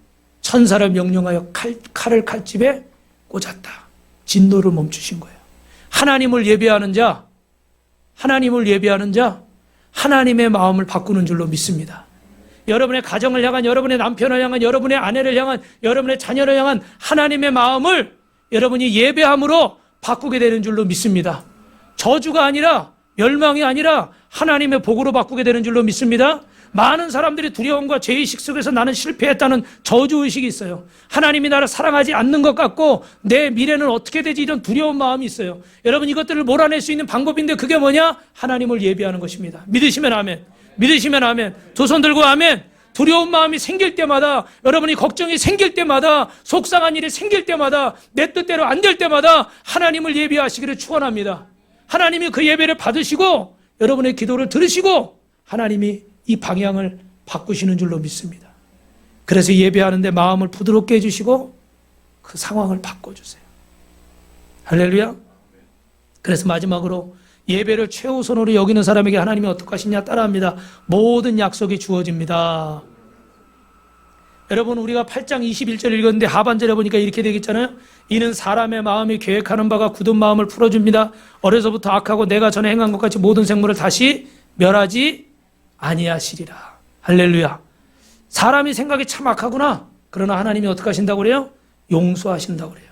천사를 명령하여 칼을 칼집에 꽂았다. 진노를 멈추신 거예요. 하나님을 예배하는 자, 하나님의 마음을 바꾸는 줄로 믿습니다. 여러분의 가정을 향한, 여러분의 남편을 향한, 여러분의 아내를 향한, 여러분의 자녀를 향한 하나님의 마음을 여러분이 예배함으로 바꾸게 되는 줄로 믿습니다. 저주가 아니라, 멸망이 아니라 하나님의 복으로 바꾸게 되는 줄로 믿습니다. 많은 사람들이 두려움과 죄의식 속에서 나는 실패했다는 저주의식이 있어요. 하나님이 나를 사랑하지 않는 것 같고 내 미래는 어떻게 되지 이런 두려운 마음이 있어요. 여러분 이것들을 몰아낼 수 있는 방법인데 그게 뭐냐? 하나님을 예배하는 것입니다. 믿으시면 아멘. 믿으시면 아멘. 두 손 들고 아멘. 두려운 마음이 생길 때마다, 여러분이 걱정이 생길 때마다, 속상한 일이 생길 때마다, 내 뜻대로 안 될 때마다 하나님을 예배하시기를 축원합니다. 하나님이 그 예배를 받으시고 여러분의 기도를 들으시고 하나님이 이 방향을 바꾸시는 줄로 믿습니다. 그래서 예배하는데 마음을 부드럽게 해주시고 그 상황을 바꿔주세요. 할렐루야. 그래서 마지막으로 예배를 최우선으로 여기는 사람에게 하나님이 어떻게 하시냐 따라합니다. 모든 약속이 주어집니다. 여러분 우리가 8장 21절 읽었는데 하반절에 보니까 이렇게 되겠잖아요. 이는 사람의 마음이 계획하는 바가 굳은 마음을 풀어줍니다. 어려서부터 악하고 내가 전에 행한 것 같이 모든 생물을 다시 멸하지 아니하시리라. 할렐루야. 사람이 생각이 참 악하구나. 그러나 하나님이 어떻게 하신다고 그래요? 용서하신다고 그래요.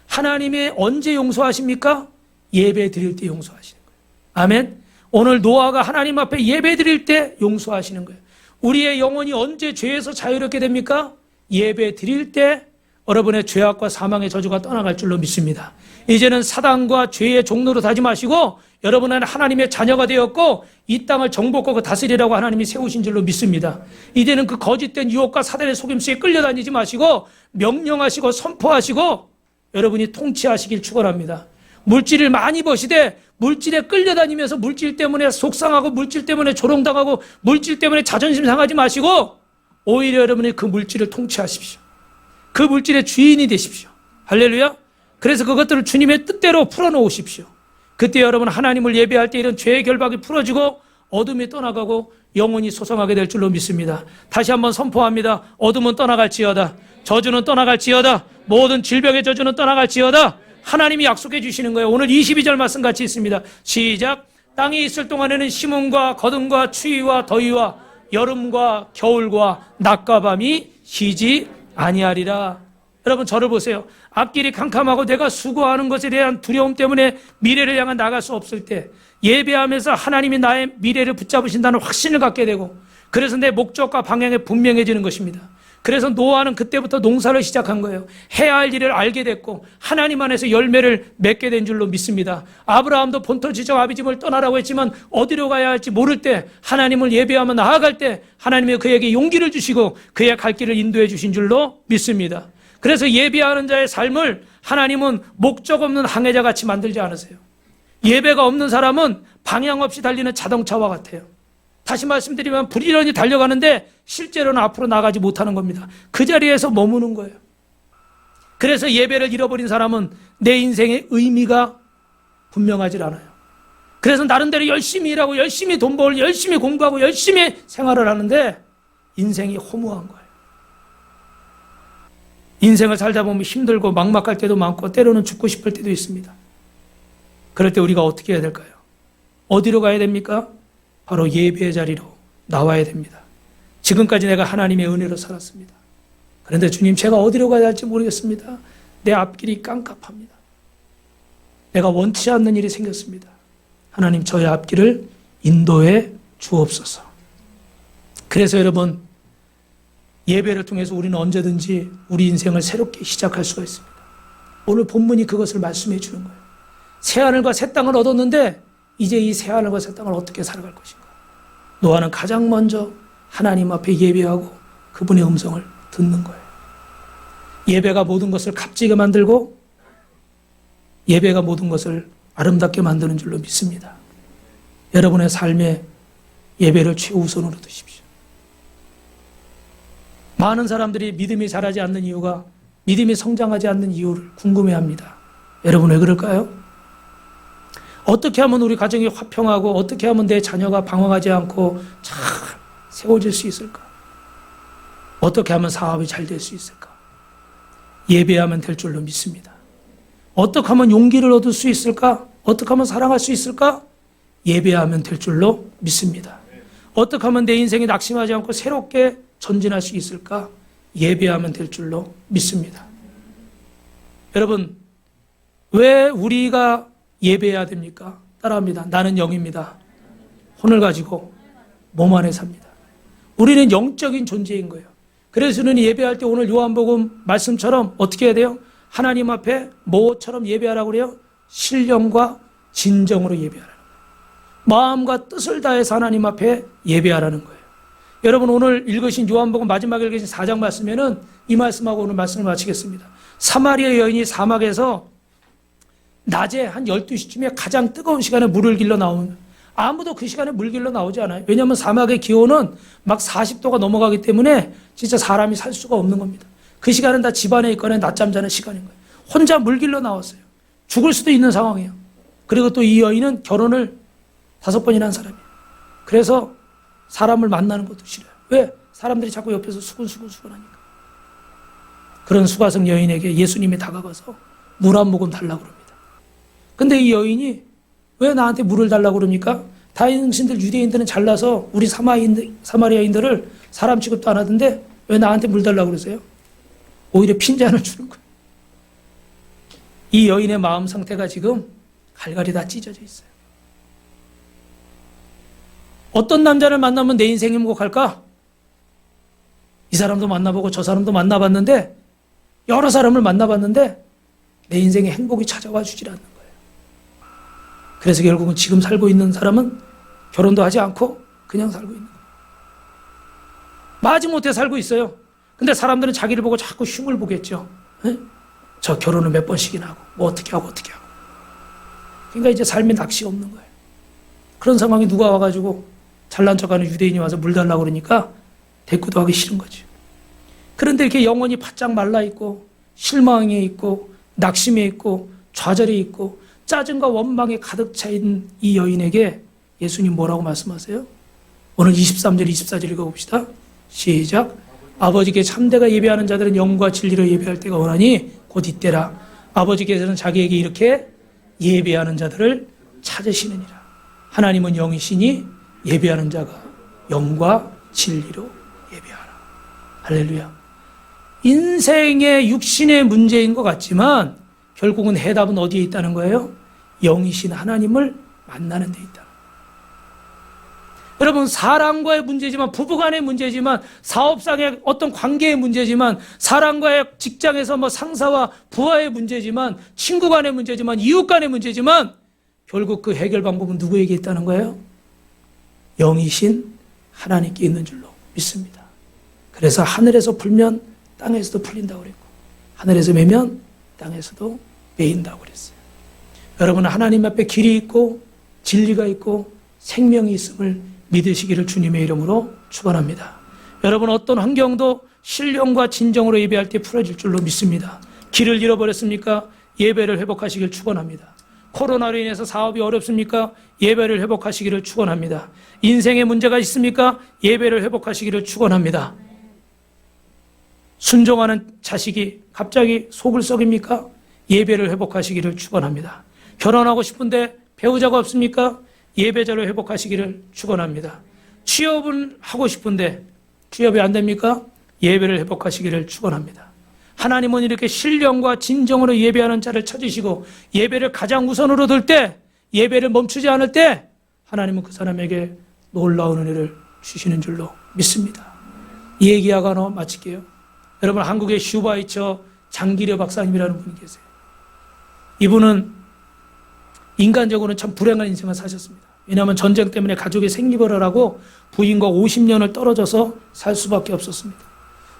하나님이 언제 용서하십니까? 예배 드릴 때 용서하시는 거예요. 아멘. 오늘 노아가 하나님 앞에 예배 드릴 때 용서하시는 거예요. 우리의 영혼이 언제 죄에서 자유롭게 됩니까? 예배 드릴 때 여러분의 죄악과 사망의 저주가 떠나갈 줄로 믿습니다. 이제는 사단과 죄의 종로로 다지 마시고 여러분은 하나님의 자녀가 되었고 이 땅을 정복하고 다스리라고 하나님이 세우신 줄로 믿습니다. 이제는 그 거짓된 유혹과 사단의 속임수에 끌려다니지 마시고 명령하시고 선포하시고 여러분이 통치하시길 축원합니다. 물질을 많이 버시되 물질에 끌려다니면서 물질 때문에 속상하고 물질 때문에 조롱당하고 물질 때문에 자존심 상하지 마시고 오히려 여러분이 그 물질을 통치하십시오. 그 물질의 주인이 되십시오. 할렐루야. 그래서 그것들을 주님의 뜻대로 풀어놓으십시오. 그때 여러분 하나님을 예배할 때 이런 죄의 결박이 풀어지고 어둠이 떠나가고 영혼이 소성하게 될 줄로 믿습니다. 다시 한번 선포합니다. 어둠은 떠나갈지어다. 저주는 떠나갈지어다. 모든 질병의 저주는 떠나갈지어다. 하나님이 약속해 주시는 거예요. 오늘 22절 말씀 같이 있습니다. 시작. 땅이 있을 동안에는 심음과 거듭과 추위와 더위와 여름과 겨울과 낮과 밤이 쉬지 아니하리라. 여러분 저를 보세요. 앞길이 캄캄하고 내가 수고하는 것에 대한 두려움 때문에 미래를 향해 나갈 수 없을 때 예배하면서 하나님이 나의 미래를 붙잡으신다는 확신을 갖게 되고 그래서 내 목적과 방향이 분명해지는 것입니다. 그래서 노아는 그때부터 농사를 시작한 거예요. 해야 할 일을 알게 됐고 하나님 안에서 열매를 맺게 된 줄로 믿습니다. 아브라함도 본토 지정 아비 집을 떠나라고 했지만 어디로 가야 할지 모를 때 하나님을 예배하며 나아갈 때 하나님이 그에게 용기를 주시고 그의 갈 길을 인도해 주신 줄로 믿습니다. 그래서 예배하는 자의 삶을 하나님은 목적 없는 항해자 같이 만들지 않으세요. 예배가 없는 사람은 방향 없이 달리는 자동차와 같아요. 다시 말씀드리면 부지런히 달려가는데 실제로는 앞으로 나가지 못하는 겁니다. 그 자리에서 머무는 거예요. 그래서 예배를 잃어버린 사람은 내 인생의 의미가 분명하지 않아요. 그래서 나름대로 열심히 일하고 열심히 돈 벌고 열심히 공부하고 열심히 생활을 하는데 인생이 허무한 거예요. 인생을 살다 보면 힘들고 막막할 때도 많고 때로는 죽고 싶을 때도 있습니다. 그럴 때 우리가 어떻게 해야 될까요? 어디로 가야 됩니까? 바로 예배의 자리로 나와야 됩니다. 지금까지 내가 하나님의 은혜로 살았습니다. 그런데 주님, 제가 어디로 가야 할지 모르겠습니다. 내 앞길이 깜깜합니다. 내가 원치 않는 일이 생겼습니다. 하나님, 저의 앞길을 인도해 주옵소서. 그래서 여러분, 예배를 통해서 우리는 언제든지 우리 인생을 새롭게 시작할 수가 있습니다. 오늘 본문이 그것을 말씀해 주는 거예요. 새하늘과 새 땅을 얻었는데 이제 이 새하늘과 새 땅을 어떻게 살아갈 것인가. 노아는 가장 먼저 하나님 앞에 예배하고 그분의 음성을 듣는 거예요. 예배가 모든 것을 값지게 만들고 예배가 모든 것을 아름답게 만드는 줄로 믿습니다. 여러분의 삶에 예배를 최우선으로 두십시오. 많은 사람들이 믿음이 자라지 않는 이유가, 믿음이 성장하지 않는 이유를 궁금해합니다. 여러분, 왜 그럴까요? 어떻게 하면 우리 가정이 화평하고 어떻게 하면 내 자녀가 방황하지 않고 잘 세워질 수 있을까? 어떻게 하면 사업이 잘 될 수 있을까? 예배하면 될 줄로 믿습니다. 어떻게 하면 용기를 얻을 수 있을까? 어떻게 하면 사랑할 수 있을까? 예배하면 될 줄로 믿습니다. 어떻게 하면 내 인생이 낙심하지 않고 새롭게 전진할 수 있을까? 예배하면 될 줄로 믿습니다. 여러분, 왜 우리가 예배해야 됩니까? 따라합니다. 나는 영입니다. 혼을 가지고 몸 안에 삽니다. 우리는 영적인 존재인 거예요. 그래서 우리는 예배할 때 오늘 요한복음 말씀처럼 어떻게 해야 돼요? 하나님 앞에 뭐처럼 예배하라고 그래요? 신령과 진정으로 예배하라는 거예요. 마음과 뜻을 다해서 하나님 앞에 예배하라는 거예요. 여러분, 오늘 읽으신 요한복음 마지막에 읽으신 4장 말씀에는 이 말씀하고 오늘 말씀을 마치겠습니다. 사마리아 여인이 사막에서 낮에 한 12시쯤에 가장 뜨거운 시간에 물을 길러 나오는, 아무도 그 시간에 물 길러 나오지 않아요. 왜냐하면 사막의 기온은 막 40도가 넘어가기 때문에 진짜 사람이 살 수가 없는 겁니다. 그 시간은 다 집안에 있거나 낮잠 자는 시간인 거예요. 혼자 물 길러 나왔어요. 죽을 수도 있는 상황이에요. 그리고 또 이 여인은 결혼을 5번이나 한 사람이에요. 그래서 사람을 만나는 것도 싫어요. 왜? 사람들이 자꾸 옆에서 수근수근 하니까. 그런 수가성 여인에게 예수님이 다가가서 물 한 모금 달라고 그럽니다. 근데 이 여인이 왜 나한테 물을 달라고 그럽니까? 당신들 유대인들은 잘나서 우리 사마리아인들을 사람 취급도 안 하던데 왜 나한테 물 달라고 그러세요? 오히려 핀잔을 주는 거예요. 이 여인의 마음 상태가 지금 갈갈이 다 찢어져 있어요. 어떤 남자를 만나면 내 인생이 행복할까? 이 사람도 만나보고 저 사람도 만나봤는데, 여러 사람을 만나봤는데 내 인생에 행복이 찾아와 주질 않는 거예요. 그래서 결국은 지금 살고 있는 사람은 결혼도 하지 않고 그냥 살고 있는 거예요. 마지못해 살고 있어요. 근데 사람들은 자기를 보고 자꾸 흉을 보겠죠. 에? 저 결혼을 몇 번씩이나 하고 뭐 어떻게 하고. 그러니까 이제 삶에 낚시 없는 거예요. 그런 상황에 누가 와가지고 잘난 척하는 유대인이 와서 물 달라고 그러니까 대꾸도 하기 싫은 거죠. 그런데 이렇게 영혼이 바짝 말라있고 실망에 있고 낙심에 있고 좌절에 있고 짜증과 원망에 가득 차 있는 이 여인에게 예수님 뭐라고 말씀하세요? 오늘 23절 24절 읽어봅시다. 시작. 아버지께 참되가 예배하는 자들은 영과 진리로 예배할 때가 오나니 곧 이때라. 아버지께서는 자기에게 이렇게 예배하는 자들을 찾으시느니라. 하나님은 영이시니 예배하는 자가 영과 진리로 예배하라. 할렐루야. 인생의 육신의 문제인 것 같지만 결국은 해답은 어디에 있다는 거예요? 영이신 하나님을 만나는 데 있다. 여러분, 사람과의 문제지만, 부부간의 문제지만, 사업상의 어떤 관계의 문제지만, 사람과의 직장에서 뭐 상사와 부하의 문제지만, 친구 간의 문제지만, 이웃 간의 문제지만, 결국 그 해결 방법은 누구에게 있다는 거예요? 영이신 하나님께 있는 줄로 믿습니다. 그래서 하늘에서 풀면 땅에서도 풀린다고 그랬고, 하늘에서 매면 땅에서도 매인다고 그랬어요. 여러분, 하나님 앞에 길이 있고 진리가 있고 생명이 있음을 믿으시기를 주님의 이름으로 축원합니다. 여러분, 어떤 환경도 신령과 진정으로 예배할 때 풀어질 줄로 믿습니다. 길을 잃어버렸습니까? 예배를 회복하시길 축원합니다. 코로나로 인해서 사업이 어렵습니까? 예배를 회복하시기를 축원합니다. 인생에 문제가 있습니까? 예배를 회복하시기를 축원합니다. 순종하는 자식이 갑자기 속을 썩입니까? 예배를 회복하시기를 축원합니다. 결혼하고 싶은데 배우자가 없습니까? 예배자로 회복하시기를 축원합니다. 취업을 하고 싶은데 취업이 안 됩니까? 예배를 회복하시기를 축원합니다. 하나님은 이렇게 신령과 진정으로 예배하는 자를 찾으시고 예배를 가장 우선으로 둘 때, 예배를 멈추지 않을 때 하나님은 그 사람에게 놀라운 은혜를 주시는 줄로 믿습니다. 이 얘기하고 마칠게요. 여러분, 한국의 슈바이처 장기려 박사님이라는 분이 계세요. 이분은 인간적으로는 참 불행한 인생을 사셨습니다. 왜냐하면 전쟁 때문에 가족이 생리별을 하고 부인과 50년을 떨어져서 살 수밖에 없었습니다.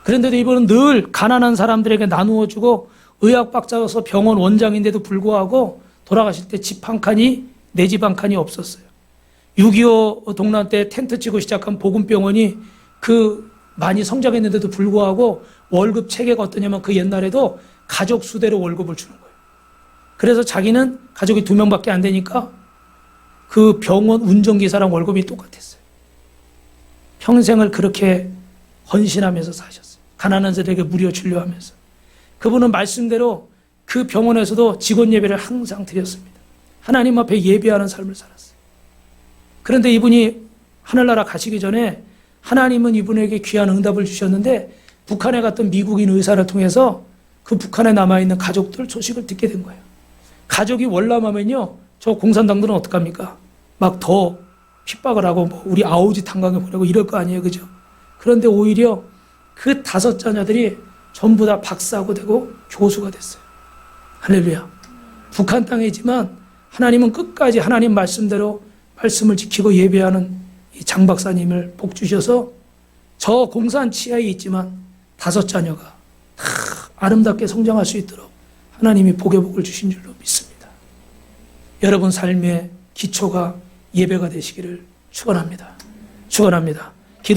그런데도 이분은 늘 가난한 사람들에게 나누어 주고 의학박사여서 병원 원장인데도 불구하고 돌아가실 때 집 한 칸이, 내 집 한 칸이 없었어요. 6.25 동란 때 텐트 치고 시작한 복음병원이 많이 성장했는데도 불구하고 월급 체계가 어떠냐면 그 옛날에도 가족 수대로 월급을 주는 거예요. 그래서 자기는 가족이 2명밖에 안 되니까 그 병원 운전기사랑 월급이 똑같았어요. 평생을 그렇게 헌신하면서 사셨어요. 가난한 자들에게 무료 진료하면서. 그분은 말씀대로 그 병원에서도 직원 예배를 항상 드렸습니다. 하나님 앞에 예배하는 삶을 살았어요. 그런데 이분이 하늘나라 가시기 전에 하나님은 이분에게 귀한 응답을 주셨는데 북한에 갔던 미국인 의사를 통해서 그 북한에 남아있는 가족들 소식을 듣게 된 거예요. 가족이 월남하면요, 저 공산당들은 어떡합니까? 막 더 핍박을 하고 우리 아우지 탄광에 보내고 이럴 거 아니에요, 그죠? 그런데 오히려 그 5 자녀들이 전부 다 박사하고 되고 교수가 됐어요. 할렐루야. 북한 땅이지만 하나님은 끝까지 하나님 말씀대로 말씀을 지키고 예배하는 이 장 박사님을 복 주셔서 저 공산 치하에 있지만 5 자녀가 다 아름답게 성장할 수 있도록 하나님이 복의 복을 주신 줄로 믿습니다. 여러분 삶의 기초가 예배가 되시기를 축원합니다. 축원합니다.